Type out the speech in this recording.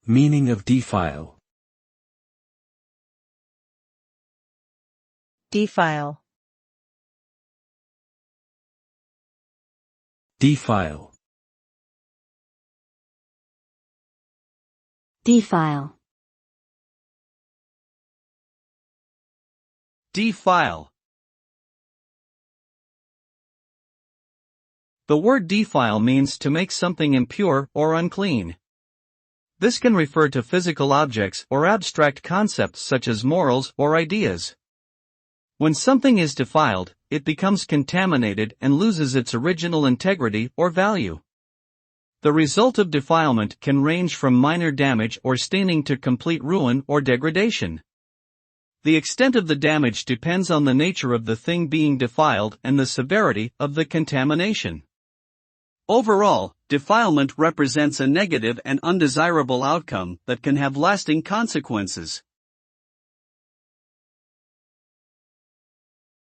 Meaning of defile. Defile. Defile. Defile. Defile. The word defile means to make something impure or unclean. This can refer to physical objects or abstract concepts such as morals or ideas. When something is defiled, it becomes contaminated and loses its original integrity or value. The result of defilement can range from minor damage or staining to complete ruin or degradation. The extent of the damage depends on the nature of the thing being defiled and the severity of the contamination. Overall, defilement represents a negative and undesirable outcome that can have lasting consequences.